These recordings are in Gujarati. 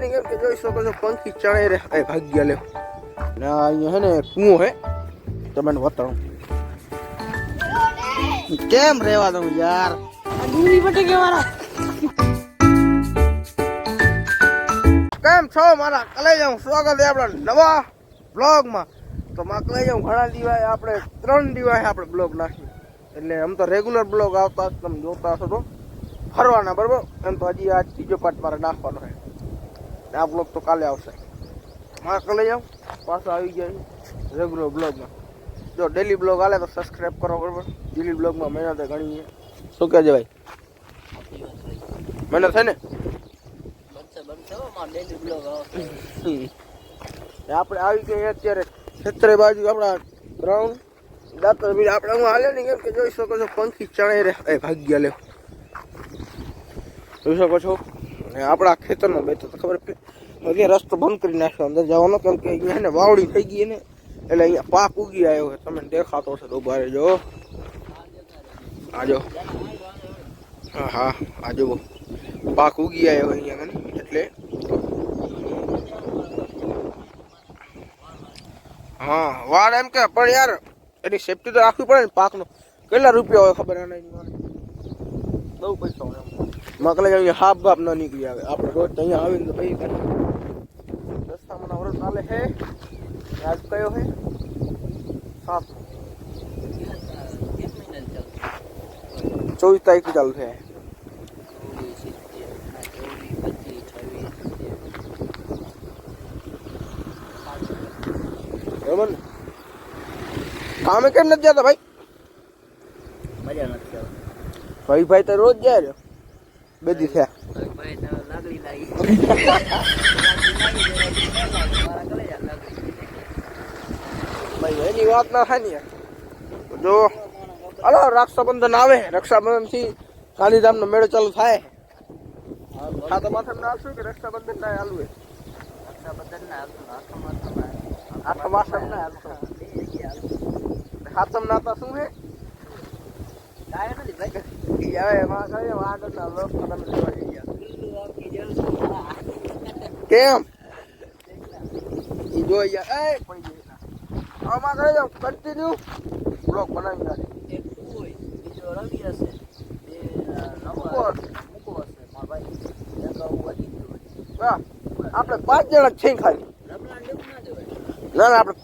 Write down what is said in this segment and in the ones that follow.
ને કેમ કે જોઈ શકો છો પંખી ચણે રે એ ભાગ્ય લે ને અહીંયા હે ને કુવો હે તમને બતાવું કેમ રેવા દઉં યાર દૂરી પટે કે વાળા કેમ છો મારા કલેજાઓ સ્વાગત છે આપણા નવા બ્લોગમાં તો મારા કલેજાઓ ઘણા દિવસ આપણે 3 દિવસ આપણે બ્લોગ નાખ્યો એટલે આમ તો રેગ્યુલર બ્લોગ આવતા તમે જોતા હશો તો ફરવાના બરાબર એમ તો હજી આ ત્રીજો પાર્ટ મારે નાખવાનો છે આ બ્લોગ તો કાલે આવશે મારા કલેજાઓ પાછા આવી ગયા રેગ્યુલર બ્લોગમાં જો ડેલી બ્લોગ આલે તો સબસ્ક્રાઇબ કરો બરાબર ડેલી બ્લોગમાં મહેનત ઘણી છે શું કહે છે ભાઈ મહેનત છે ને આપણે આવી ગયા અત્યારે ખેતરે બાજુ આપણા ગ્રાઉન્ડ દાતર બી આપણે હું હાલે ને કેમ કે જોઈ શકો છો પંખી ચણે રે એ ભાગ્ય લે જોઈ શકો છો આપણા ખેતરમાં બેઠો તો ખબર કે હજી રસ્તો બંધ કરી નાખ્યો અંદર જવાનો કેમ કે અહીંયા ને વાવડી થઈ ગઈ ને એટલે અહીંયા પાક ઉગી આવ્યો છે તમને દેખાતો છે તો ઉભા રહેજો આજો હા હા આજો પાક ઉગી આવ્યો અહીંયા એટલે હા વાળ એમ કે પણ યાર એની સેફટી તો રાખવી પડે ને પાકનો કેટલા રૂપિયા હોય ખબર નહીં બહુ પૈસા હોય મકલે અહીંયા હાફ બાપ ન નીકળી આવે આપણે રોજ અહીંયા આવીને તો ભાઈ રસ્તામાં વરસ ચાલે છે આજ કયો છે 24 તારીખ ચાલુ છે બરાબર ને કામે કેમ નથી જતા ભાઈ મજા નથી આવતી ભાઈ તો રોજ જાય રહ્યો બેદી થયા ભાઈ એની વાત ના થાય ને જો અલો રક્ષાબંધન આવે રક્ષાબંધન થી ગાંધીધામ નો મેળો ચાલુ થાય હા તો માથે નાખશું કે રક્ષાબંધન ના ચાલુ છે રક્ષાબંધન ના આઠમ માસમ ના હાથમ નાતા શું છે કાય નથી ભાઈ હવે એમાં કઈ વાગર ના લોક તમે જોવા જઈ ગયા કેમ ઈ જોઈ ગયા એ પડી ગઈ આમાં કરી જાવ કન્ટિન્યુ બ્લોગ બનાવી નાખે એક હોય બીજો રવિ હશે બે નવો મૂકો હશે મારા ભાઈ એક વધી ગયો હા આપણે 5 જણા જ છે ખાલી રમલાન દેવું ના દેવાય ના આપણે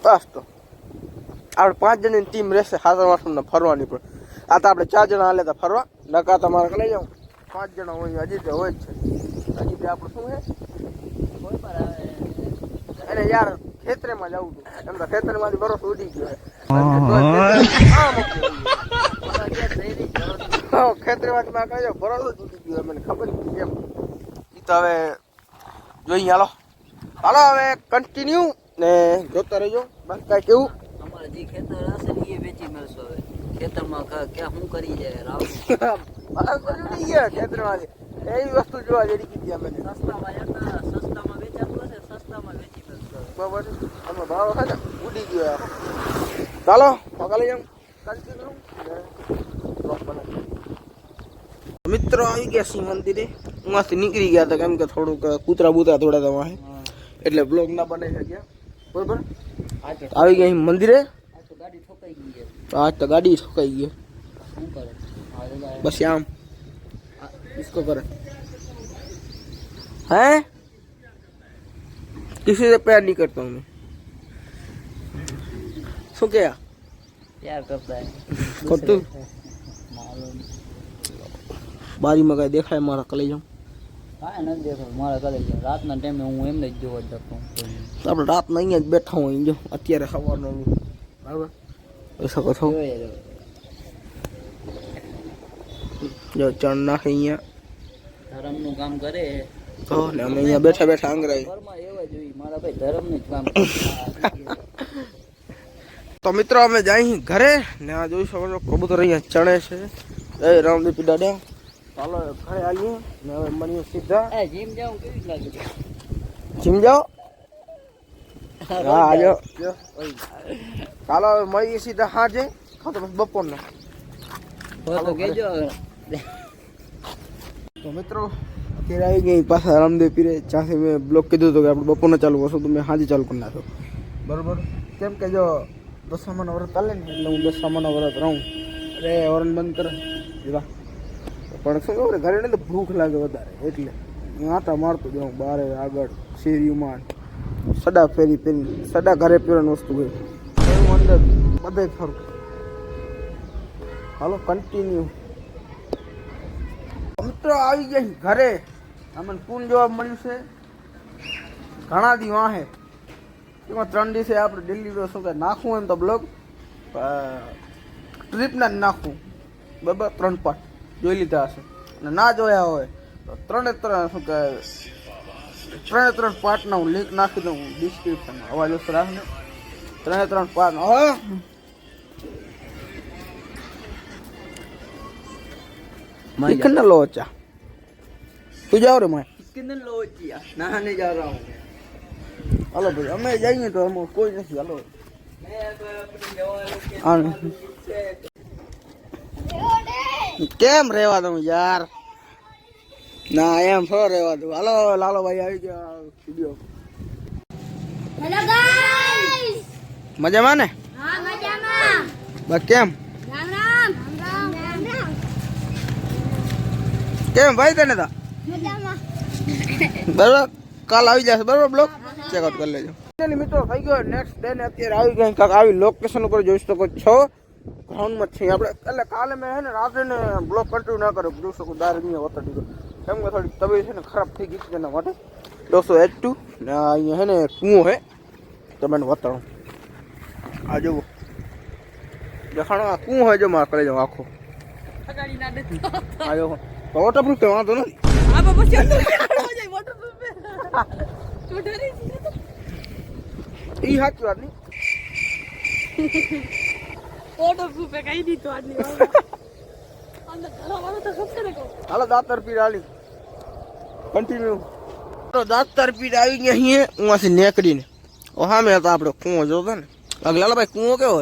બસ તો આપણે 5 જણની ટીમ રહેશે હાજર વાસણ ફરવાની પણ આ તો આપણે 4 જણા હાલે તો ફરવા નકા તમારે લઈ જાઉં 5 જણા હોય હજી તો હોય જ છે હજી તો આપણે શું છે કોઈ પર આવે એને યાર ખેતરેમાં જવું હતું એમ તો ખેતરમાંથી બરોસ ઉડી ગયો ખેતરેમાંથી માં કહ્યું બરોસ જ ઉડી ગયો મને ખબર નથી કેમ એ તો હવે જોઈએ હાલો હવે કન્ટિન્યુ ને જોતા રહેજો બસ કાંઈ કેવું અમારે જે ખેતર હશે ને એ વેચી મળશો હવે ખેતરમાં ક્યાં શું કરી જાય રાવ ખેતરમાંથી એવી વસ્તુ જોવા જેવી કીધી અમે સસ્તામાં જતા સસ્તામાં વેચાતું હશે સસ્તામાં વેચી મળશો બરાબર અમે ભાવ છે ને ઉડી ગયો ચાલો પગાલી જાઉં કન્ટિન્યુ મિત્રો આવી ગયા સિંહ મંદિરે ઉમાંથી નીકળી ગયા હતા કેમ કે થોડુંક કૂતરા બૂતરા થોડા હતા એટલે બ્લોગ ના બનાવી શક્યા બરોબર આવી ગયા મંદિરે ગાડી ઠોકાઈ ગઈ છે આજ તો ગાડી ઠોકાઈ ગઈ શું કરે બસ આમ इसको करे हैं किसी से प्यार नहीं करता हूँ मैं શું કે प्यार करता है करतू બારીમાં કઈ દેખાય મારા કલે જાઉં કાંઈ નથી દેખો મારા કલે રાતના ટાઈમે હું એમને જ જોવા જ જતો આપણે રાતના અહીંયા જ બેઠા હોય જો અત્યારે સવારનો બરાબર જોઈ શકો છો જો ચણ નાખે અહીંયા ધર્મનું કામ કરે તો ને અમે અહીંયા બેઠા બેઠા આંગરાઈ ઘરમાં એવા જોઈએ મારા ભાઈ ધર્મનું જ કામ તો મિત્રો અમે જાય ઘરે ને આ જોઈ શકો છો કબૂતર અહીંયા ચણે છે એ રામદીપ દાદા ચાલો ઘરે આવીએ ને હવે મળીએ સીધા જીમ જાઉં કેવી લાગે જીમ જાઓ હા આજો ચાલો હવે મળીએ સીધા હાજે ખાતો બસ બપોરના તો કેજો તો મિત્રો અત્યારે આવી ગઈ પાછા રામદેવ પીરે, જ્યાંથી મેં બ્લોક કીધું હતું કે આપણે બપોરને ચાલુ કરશું તો મેં સાંજે ચાલુ કરી નાખ્યો. બરાબર, કેમ કે જો દશામાના વ્રત ચાલે ને એટલે હું દશામાના વ્રત રહું. અરે ઓરન બંધ કરે એવા પણ શું ખબર ઘરે ને તો ભૂખ લાગે વધારે એટલે હું આટા મારતો જાઉં બારે આગળ શેરીમાં સડા ફેરી સડા ઘરે પીવાની વસ્તુ હોય હું અંદર બધે ફરું. હાલો કન્ટિન્યુ. મિત્રો આવી ગયા ઘરે. અમને પૂન જવાબ મળ્યું છે ઘણા દી વાહે એમાં 3 દિવસે આપણે દિલ્હી શું કહે નાખવું એમ તો બ્લોગ ટ્રીપના જ નાખવું. બરાબર 3 પાર્ટ જોઈ લીધા હશે અને ના જોયા હોય તો 3 શું કહે 3 પાર્ટના હું લિંક નાખી દઉં ડિસ્ક્રિપ્શનમાં. અવાજ ઓછો રાખને. 3 પાર્ટ હવે कितना लोचा तू जाओ रे मैं कितने लोचिया नहाने जा रहा हूँ. हेलो भाई हमें जाएंगे तो हम कोई नहीं. हेलो કેમ રહેવા દઉં યાર ના એમ થોડો રહેવા દઉં. હાલો લાલો ભાઈ આવી ગયા વિડિયો. હેલો ગાઈસ મજામાં ને? હા મજામાં. બસ કેમ રામ રામ રામ રામ. કેમ ભાઈ તને તા મજામાં. બરાબર કાલ આવી જશે બરાબર બ્લોગ ચેકઆઉટ કરી લેજો. મિત્રો થઈ ગયો નેક્સ્ટ ડે ને અત્યારે આવી ગઈ કાંક આવી લોકેશન ઉપર જોઈ શકો છો. ગ્રાઉન્ડમાં છીએ આપણે એટલે કાલે મેં હે ને રાત્રે ને બ્લોગ કન્ટિન્યુ ના કર્યો જોઈ શકો દાર અહીંયા વતા દીધો કેમ કે થોડી તબિયત છે ને ખરાબ થઈ ગઈ છે એના માટે 200H2 ને અહીંયા હે ને કૂવો હે તમે વતાણું આ જુઓ દેખાણો આ કૂવો હોય જો મારે કરી જાઉં આખો આ જો વોટરપ્રૂફ કે વાંધો નથી. ઈ સાચી વાત નહીં. હાલો દાતર પીર આલી કન્ટિન્યુ. તો દાતર પીર આવી ગયા અહીંયા ઉમાંથી નીકળીને સામે હતા આપણે કૂવો જોતો ને લાલો ભાઈ કૂવો કેવો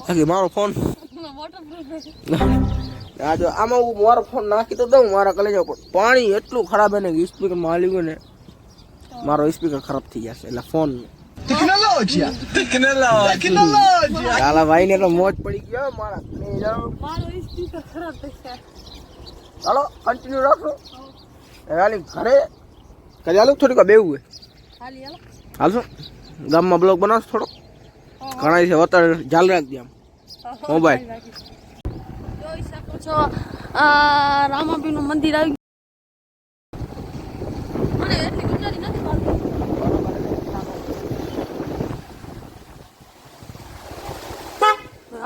હોય મારો ફોન આ જો આમાં હું મારો ફોન નાખી તો દઉં મારા કલેજા પર પાણી એટલું ખરાબ એને સ્પીકર માં હાલી ગયું ને મારો સ્પીકર ખરાબ થઈ જશે એટલે ફોન કાલા ભાઈ ને તો મોજ પડી ગયો મારા સ્પીકર ખરાબ થઈ ગયા. ચાલો કન્ટિન્યુ રાખો હાલી ઘરે કરી હાલું થોડીક બેવું હોય હાલશો ગામમાં બ્લોગ બનાવશો થોડો ઘણા છે વતર જાલ રાખજે આમ મોબાઈલ. જોઈ શકો છો રામાપીર નું મંદિર આવી મને એટલી ગુજારી નથી મળતી.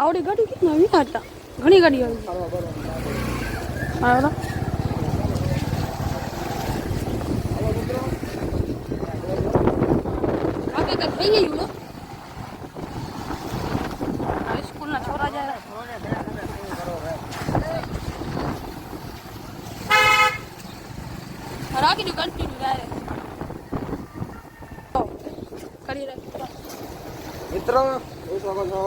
આવડી ગાડી કેટલી આવી હતા ઘણી ગાડી આવી હા થઈ ગયું સ્કૂલ ના છોરા જાય રાખી દઉં કન્ટિન્યુ ડાયરેક્ટ કરી રાખ મિત્રો જોઈ શકો છો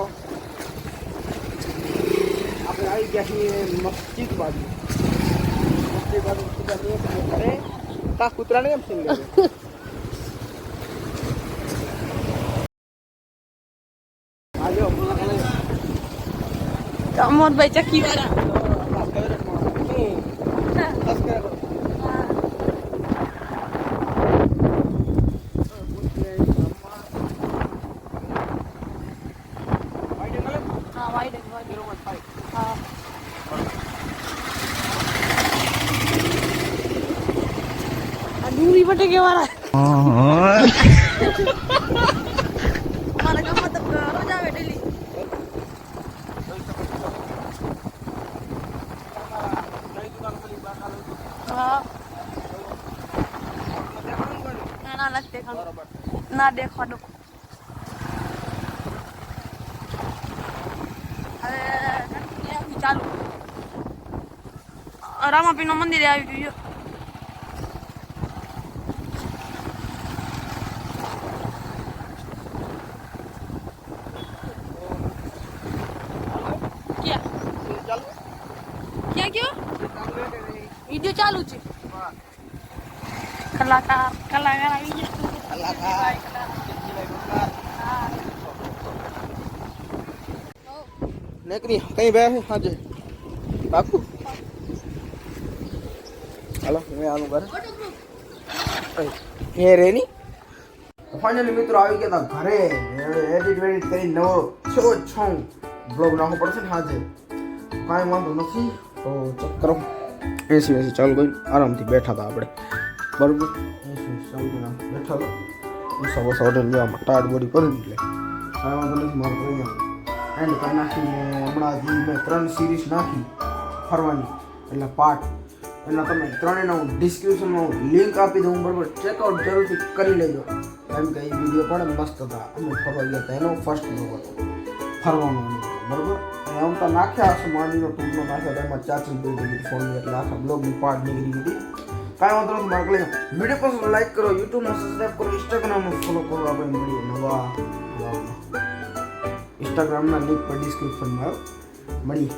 આપણે આવી ગયા છીએ મસ્જિદ બાજુ ઘરે કા કૂતરાને કેમ સિંગ લે આજો અમરભાઈ ચક્કી વાળા ડુંગળી બટેકે વાળા મારા ગામમાં તો રોજ આવે ડેલી. હા ના નથી દેખાડું ના દેખાડું. હવે ચાલુ રામાપીર નું મંદિર આવી ગયું. ક્યાં ગયો વિડીયો ચાલુ છે. કલાકાર આવી ગયા કલાકાર નેકરી કઈ બે છે હાજે બાપુ હાલો મેં આનું ઘરે હે રેની ફાઇનલી મિત્રો આવી ગયા હતા ઘરે એડિટ વેડિટ કરી નવો છો બ્લોગ નાખવો પડશે ને હાજે કાંઈ વાંધો નથી તો ચેક કરો એસી વેસી ચાલુ કરી આરામથી બેઠા હતા આપણે બરોબર એસી ચાલુ કરીને બેઠા હતા ઉષા વસા ઓર્ડર લેવામાં ટાયર બોડી કરી એટલે કાંઈ વાંધો નથી મારે કરી એન્ડ કરી નાખીને હમણાં જે મેં 3 સિરીઝ નાખી ફરવાની એટલે પાર્ટ એના તમે ત્રણેયના હું ડિસ્ક્રિપ્શનમાં લિંક આપી દઉં બરાબર ચેકઆઉટ જરૂરથી કરી લેજો કેમ કે એ વિડીયો પણ મસ્ત હતા અમે ફરવા ગયા હતા એનો ફર્સ્ટ બ્લોગ હતો ફરવાનો બરાબર અને આમ તો નાખ્યા હશે માંડીનો ટૂંકનો નાખ્યા તો એમાં ચાચી દઈ દીધી ફોન એટલે આખા બ્લોગની પાર્ટ નીકળી ગઈ કાંઈ વાંધો નથી મારે લઈને વિડીયો પસંદ લાઈક કરો યુટ્યુબમાં સબસ્ક્રાઈબ કરો ઇન્સ્ટાગ્રામમાં ફોલો કરો આપણે મળીએ નવા બ્લોગમાં ઇન્સ્ટાગ્રામના લિંક પર ડિસ્ક્રિપ્શનમાં મળીએ